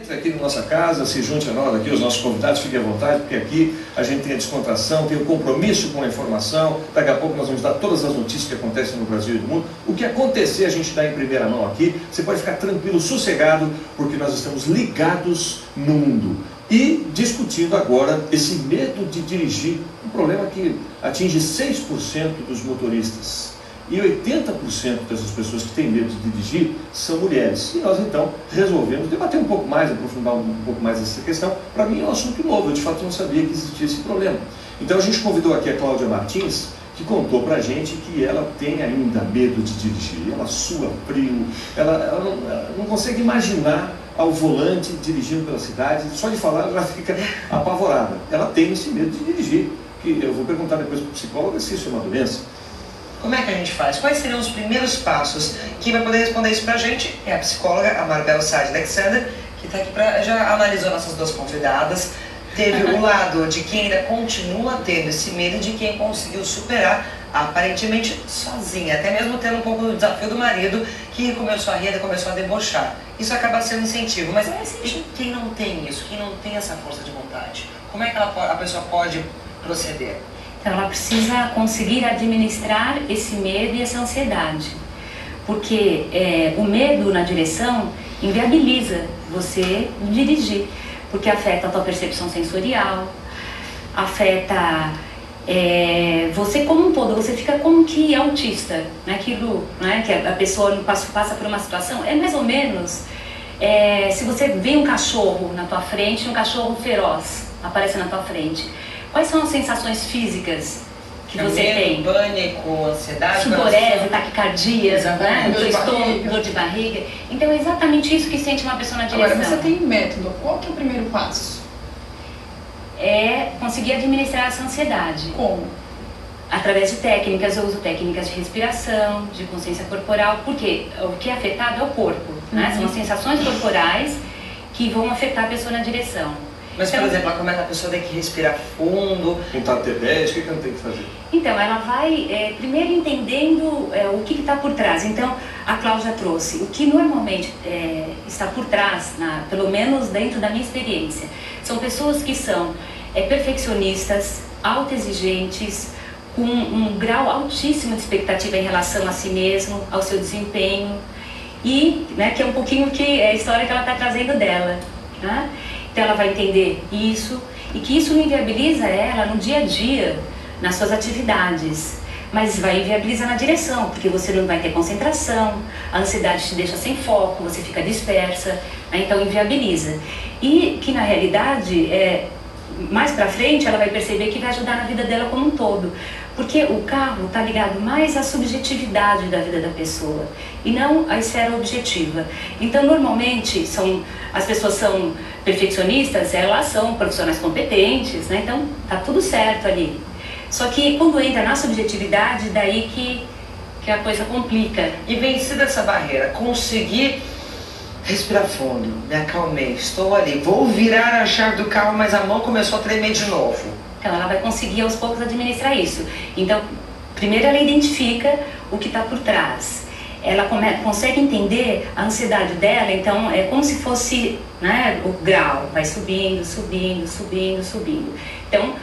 Entre aqui na nossa casa, se junte a nós aqui, os nossos convidados, fiquem à vontade, porque aqui a gente tem a descontração, tem o compromisso com a informação. Daqui a pouco nós vamos dar todas as notícias que acontecem no Brasil e no mundo. O que acontecer a gente dá em primeira mão aqui. Você pode ficar tranquilo, sossegado, porque nós estamos ligados no mundo. E discutindo agora esse medo de dirigir, um problema que atinge 6% dos motoristas. E 80% dessas pessoas que têm medo de dirigir são mulheres. E nós então resolvemos debater um pouco mais, aprofundar um pouco mais essa questão. Para mim é um assunto novo, eu de fato não sabia que existia esse problema. Então a gente convidou aqui a Cláudia Martins, que contou para a gente que ela tem ainda medo de dirigir. Ela sua frio, ela não consegue imaginar ao volante dirigindo pela cidade. Só de falar ela já fica apavorada. Ela tem esse medo de dirigir, que eu vou perguntar depois para o psicólogo se isso é uma doença. Como é que a gente faz? Quais seriam os primeiros passos? Quem vai poder responder isso pra gente é a psicóloga, a Marbel Saad Alexander, que está aqui já analisou nossas duas convidadas. Teve o lado de quem ainda continua tendo esse medo, de quem conseguiu superar, aparentemente sozinha, até mesmo tendo um pouco do desafio do marido, que começou a rir, começou a debochar. Isso acaba sendo incentivo, mas quem não tem isso, quem não tem essa força de vontade, como é que a pessoa pode proceder? Então ela precisa conseguir administrar esse medo e essa ansiedade, porque o medo na direção inviabiliza você dirigir, porque afeta a tua percepção sensorial, afeta você como um todo, você fica como que autista, né? Aquilo, né? Que a pessoa passa por uma situação, é mais ou menos se você vê um cachorro na tua frente, um cachorro feroz aparece na tua frente. Quais são as sensações físicas que você tem? Pânico, ansiedade, sudorese, taquicardia, né? Dor de barriga. Então é exatamente isso que sente uma pessoa na direção. Agora, você tem método. Qual que é o primeiro passo? É conseguir administrar essa ansiedade. Como? Através de técnicas, eu uso técnicas de respiração, de consciência corporal, porque o que é afetado é o corpo, né? São as sensações corporais que vão afetar a pessoa na direção. Mas, por exemplo, como é que a pessoa tem que respirar fundo? Contar até 10, o que ela tem que fazer? Então, ela vai primeiro entendendo o que está por trás. Então, a Cláudia trouxe o que normalmente está por trás, pelo menos dentro da minha experiência. São pessoas que são perfeccionistas, autoexigentes, com um grau altíssimo de expectativa em relação a si mesmo, ao seu desempenho, e que é um pouquinho a história que ela está trazendo dela, né? Então ela vai entender isso, e que isso não inviabiliza ela no dia a dia, nas suas atividades, mas vai inviabilizar na direção, porque você não vai ter concentração, a ansiedade te deixa sem foco, você fica dispersa, né? Então inviabiliza. E que na realidade, mais pra frente, ela vai perceber que vai ajudar na vida dela como um todo, porque o carro está ligado mais à subjetividade da vida da pessoa e não à esfera objetiva. Então, normalmente, as pessoas são perfeccionistas, elas são profissionais competentes, né? Então tá tudo certo ali. Só que quando entra na subjetividade, daí que a coisa complica. E vencer essa barreira, conseguir respirar fundo, me acalmei, estou ali, vou virar a chave do carro, mas a mão começou a tremer de novo. Então ela vai conseguir aos poucos administrar isso. Então, primeiro ela identifica o que está por trás. Ela consegue entender a ansiedade dela, então é como se fosse, né, o grau, vai subindo, subindo, subindo, subindo. Então,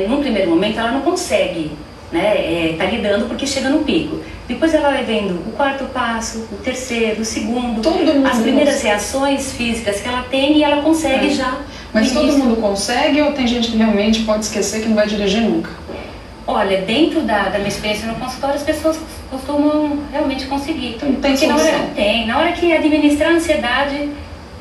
num primeiro momento ela não consegue, né, tá lidando porque chega no pico. Depois ela vai vendo o quarto passo, o terceiro, o segundo, as primeiras reações físicas que ela tem, e ela consegue já. Mas todo mundo consegue, ou tem gente que realmente pode esquecer que não vai dirigir nunca? Olha, dentro da minha experiência no consultório, as pessoas costumam realmente conseguir. Então tem solução? Na hora que administrar a ansiedade,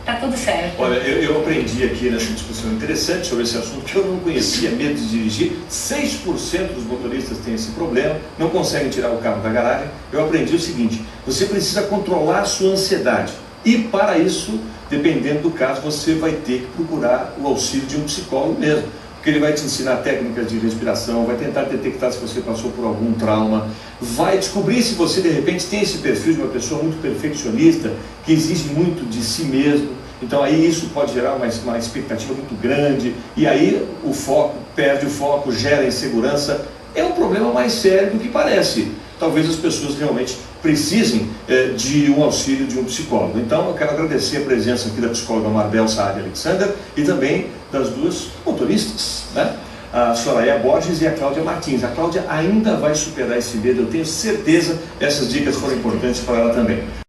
tá tudo certo. Olha, eu aprendi aqui nessa discussão interessante sobre esse assunto, que eu não conhecia, medo de dirigir. 6% dos motoristas têm esse problema, não conseguem tirar o carro da garagem. Eu aprendi o seguinte: você precisa controlar a sua ansiedade. E para isso, dependendo do caso, você vai ter que procurar o auxílio de um psicólogo mesmo, porque ele vai te ensinar técnicas de respiração, vai tentar detectar se você passou por algum trauma, vai descobrir se você de repente tem esse perfil de uma pessoa muito perfeccionista, que exige muito de si mesmo. Então aí isso pode gerar uma expectativa muito grande, e aí o foco, perde o foco, gera insegurança. É um problema mais sério do que parece. talvez as pessoas realmente precisem de um auxílio de um psicólogo. Então eu quero agradecer a presença aqui da psicóloga Marbel Saad Alexander e também das duas motoristas, né? A Soraya Borges e a Cláudia Martins. A Cláudia ainda vai superar esse medo, eu tenho certeza. Essas dicas foram importantes para ela também.